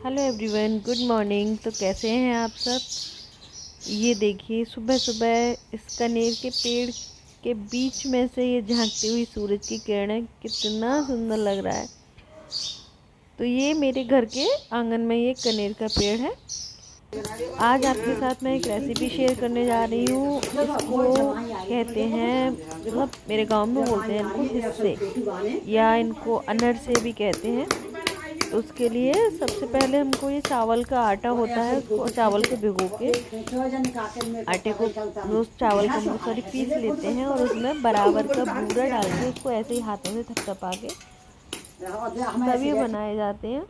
Hello everyone, good morning. तो कैसे हैं आप सब। ये देखिए, सुबह सुबह इस कनेर के पेड़ के बीच में से ये झांकती हुई सूरज की किरणें, कितना सुंदर लग रहा है। तो ये मेरे घर के आंगन में ये कनेर का पेड़ है। आज आपके साथ मैं एक रेसिपी शेयर करने जा रही हूँ। इसको कहते हैं, मतलब मेरे गांव में बोलते हैं इनको हिस्से, या इनको अनर से भी कहते हैं। तो उसके लिए सबसे पहले हमको ये चावल का आटा होता है, उसको चावल को भिगो के आटे को, उस चावल को हम सॉरी पीस लेते हैं और उसमें बराबर का बूरा डाल के उसको ऐसे ही हाथों से थपथपा के तब ये बनाए जाते हैं।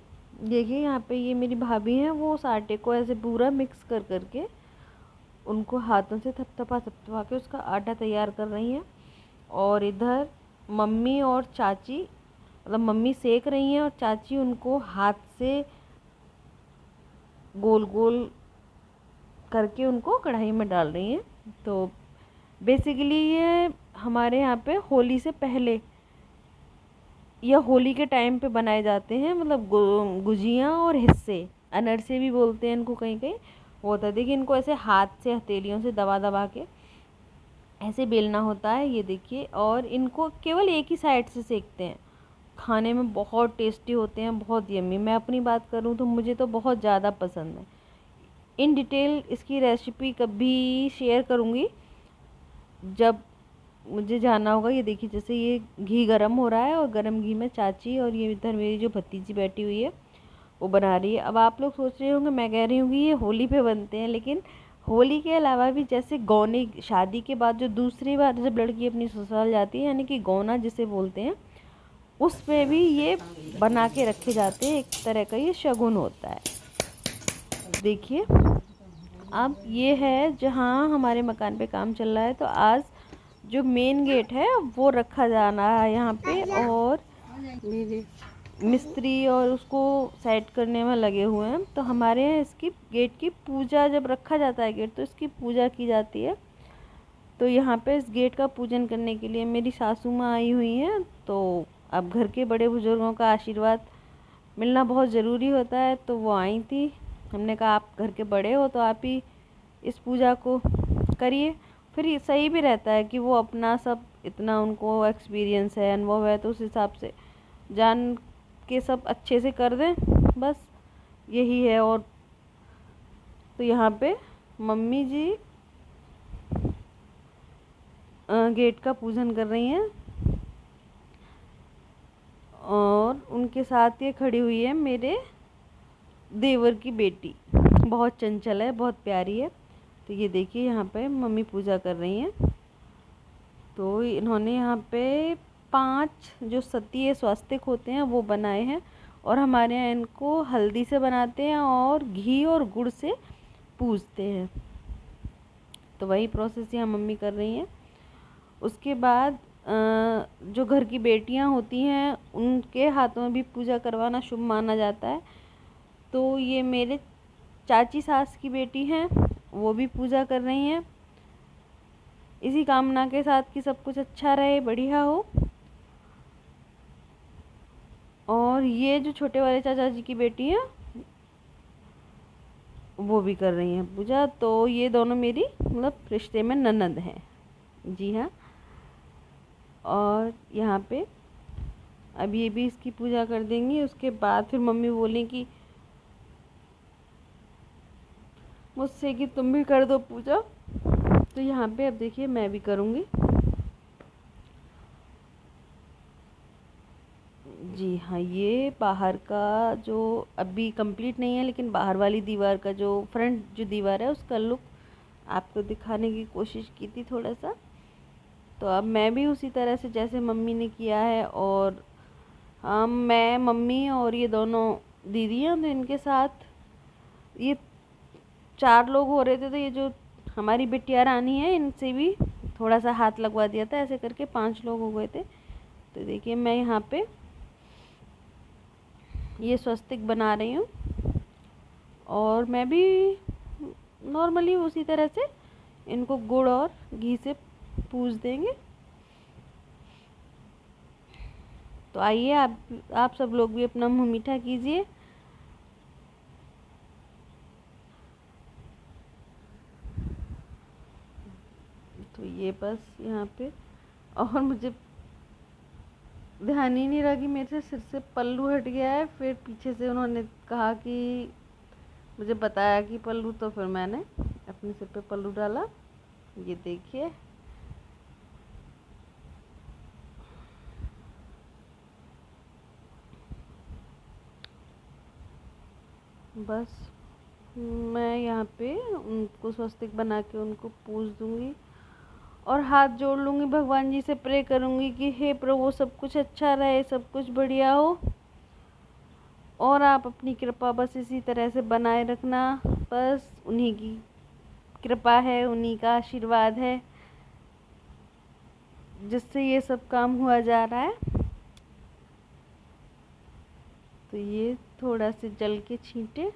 देखिए यहाँ पे ये मेरी भाभी हैं, वो उस आटे को ऐसे पूरा मिक्स कर करके उनको हाथों से थपथपा थपथपा के उसका आटा तैयार कर रही हैं। और इधर मम्मी और चाची, मतलब मम्मी सेक रही हैं और चाची उनको हाथ से गोल गोल करके उनको कढ़ाई में डाल रही हैं। तो बेसिकली ये हमारे यहाँ पे होली से पहले या होली के टाइम पे बनाए जाते हैं। मतलब गुजियाँ और हिस्से, अनरसे भी बोलते हैं इनको कहीं कहीं, वो होता है। देखिए इनको ऐसे हाथ से हथेलियों से दबा दबा के ऐसे बेलना होता है, ये देखिए। और इनको केवल एक ही साइड से सेकते हैं। खाने में बहुत टेस्टी होते हैं, बहुत यम्मी। मैं अपनी बात करूँ तो मुझे तो बहुत ज़्यादा पसंद है। इन डिटेल इसकी रेसिपी कभी शेयर करूँगी जब मुझे जाना होगा। ये देखिए, जैसे ये घी गरम हो रहा है और गरम घी में चाची और ये इधर मेरी जो भतीजी बैठी हुई है वो बना रही है। अब आप लोग सोच रहे होंगे, मैं कह रही हूँ कि ये होली पे बनते हैं, लेकिन होली के अलावा भी जैसे गौने, शादी के बाद जो दूसरी बार जब लड़की अपनी ससुराल जाती है, यानी कि गौना जिसे बोलते हैं, उस पे भी ये बना के रखे जाते हैं। एक तरह का ये शगुन होता है। देखिए, अब ये है जहाँ हमारे मकान पे काम चल रहा है। तो आज जो मेन गेट है वो रखा जाना है यहाँ पे, और मिस्त्री और उसको सेट करने में लगे हुए हैं। तो हमारे यहाँ इसकी गेट की पूजा, जब रखा जाता है गेट तो इसकी पूजा की जाती है। तो यहाँ पे इस गेट का पूजन करने के लिए मेरी सासू माँ आई हुई हैं। तो अब घर के बड़े बुजुर्गों का आशीर्वाद मिलना बहुत ज़रूरी होता है, तो वो आई थी। हमने कहा आप घर के बड़े हो तो आप ही इस पूजा को करिए। फिर ये सही भी रहता है कि वो अपना सब, इतना उनको एक्सपीरियंस है, अनुभव है, तो उस हिसाब से जान के सब अच्छे से कर दें, बस यही है। और तो यहाँ पे मम्मी जी गेट का पूजन कर रही हैं और उनके साथ ये खड़ी हुई है मेरे देवर की बेटी। बहुत चंचल है, बहुत प्यारी है। तो ये देखिए यहाँ पे मम्मी पूजा कर रही हैं। तो इन्होंने यहाँ पे 5 जो सतीय स्वास्तिक होते हैं वो बनाए हैं, और हमारे यहाँ इनको हल्दी से बनाते हैं और घी और गुड़ से पूजते हैं। तो वही प्रोसेस यहाँ मम्मी कर रही हैं। उसके बाद जो घर की बेटियाँ होती हैं उनके हाथों में भी पूजा करवाना शुभ माना जाता है। तो ये मेरे चाची सास की बेटी हैं, वो भी पूजा कर रही हैं, इसी कामना के साथ कि सब कुछ अच्छा रहे, बढ़िया हो। और ये जो छोटे वाले चाचा जी की बेटी है वो भी कर रही हैं पूजा। तो ये दोनों मेरी मतलब रिश्ते में ननद हैं, जी हाँ। और यहाँ पे अब ये भी इसकी पूजा कर देंगी। उसके बाद फिर मम्मी बोली कि मुझसे कि तुम भी कर दो पूजा। तो यहाँ पे अब देखिए मैं भी करूँगी। जी हाँ, ये बाहर का जो अभी कंप्लीट नहीं है, लेकिन बाहर वाली दीवार का जो फ्रंट जो दीवार है उसका लुक आपको दिखाने की कोशिश की थी थोड़ा सा। तो अब मैं भी उसी तरह से जैसे मम्मी ने किया है, और हम, मैं, मम्मी और ये दोनों दीदी हैं, तो इनके साथ ये 4 लोग हो रहे थे। तो ये जो हमारी बिटिया रानी है, इनसे भी थोड़ा सा हाथ लगवा दिया था, ऐसे करके 5 लोग हो गए थे। तो देखिए मैं यहाँ पे ये स्वस्तिक बना रही हूँ, और मैं भी नॉर्मली उसी तरह से इनको गुड़ और घी से पूज देंगे। तो आइए आप सब लोग भी अपना मुँह मीठा कीजिए। तो ये बस यहाँ पे, और मुझे ध्यान ही नहीं रहा कि मेरे सिर से पल्लू हट गया है। फिर पीछे से उन्होंने कहा कि मुझे बताया कि पल्लू, तो फिर मैंने अपने सिर पे पल्लू डाला। ये देखिए, बस मैं यहाँ पे उनको स्वस्तिक बना के उनको पूज दूँगी और हाथ जोड़ लूँगी, भगवान जी से प्रे करूँगी कि हे प्रभु, सब कुछ अच्छा रहे, सब कुछ बढ़िया हो, और आप अपनी कृपा बस इसी तरह से बनाए रखना। बस उन्हीं की कृपा है, उन्हीं का आशीर्वाद है जिससे ये सब काम हुआ जा रहा है। तो ये थोड़ा से जल के छींटे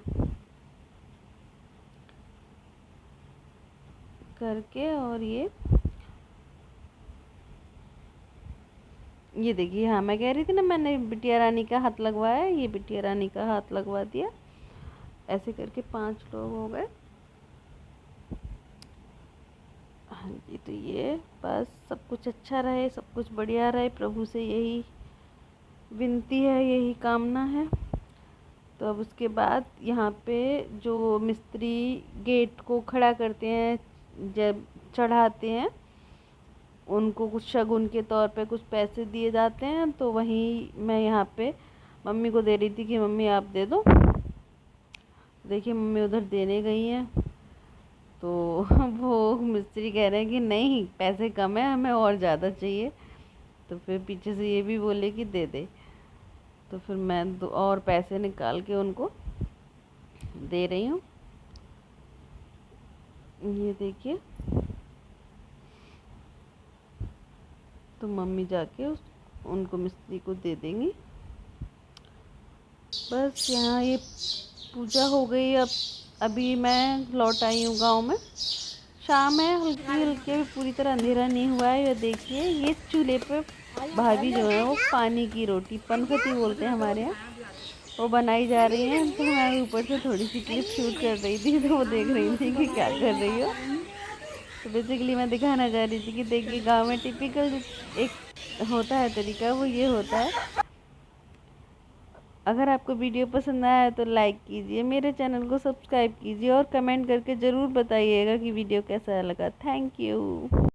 करके, और ये देखिए, हाँ मैं कह रही थी ना, मैंने बिटिया रानी का हाथ लगवाया, ये बिटिया रानी का हाथ लगवा दिया। ऐसे करके 5 लोग हो गए। हाँ जी, तो ये बस सब कुछ अच्छा रहे, सब कुछ बढ़िया रहे, प्रभु से यही विनती है, यही कामना है। तो अब उसके बाद यहाँ पे जो मिस्त्री गेट को खड़ा करते हैं, जब चढ़ाते हैं, उनको कुछ शगुन के तौर पे कुछ पैसे दिए जाते हैं। तो वहीं मैं यहाँ पे मम्मी को दे रही थी कि मम्मी आप दे दो। देखिए मम्मी उधर देने गई हैं, तो वो मिस्त्री कह रहे हैं कि नहीं, पैसे कम है, हमें और ज़्यादा चाहिए। तो फिर पीछे से ये भी बोले कि दे दे। तो फिर मैं और पैसे निकाल के उनको दे रही हूँ। ये देखिए, तो मम्मी जाके उनको मिस्त्री को दे देंगी। बस यहाँ ये पूजा हो गई। अब अभी मैं लौट आई हूँ गांव में। शाम है, हल्की हल्की, पूरी तरह अंधेरा नहीं हुआ है। ये देखिए, ये चूल्हे पे भाभी जो है वो पानी की रोटी, पनखती बोलते हैं हमारे यहाँ, वो बनाई जा रही है। तो मैं ऊपर से थोड़ी सी क्लिप शूट कर रही थी, तो वो देख रही थी कि क्या कर रही हो। तो बेसिकली मैं दिखाना चाह रही थी कि देखिए, गांव में टिपिकल एक होता है तरीका, वो ये होता है। अगर आपको वीडियो पसंद आया तो लाइक कीजिए, मेरे चैनल को सब्सक्राइब कीजिए और कमेंट करके ज़रूर बताइएगा कि वीडियो कैसा लगा। Thank you.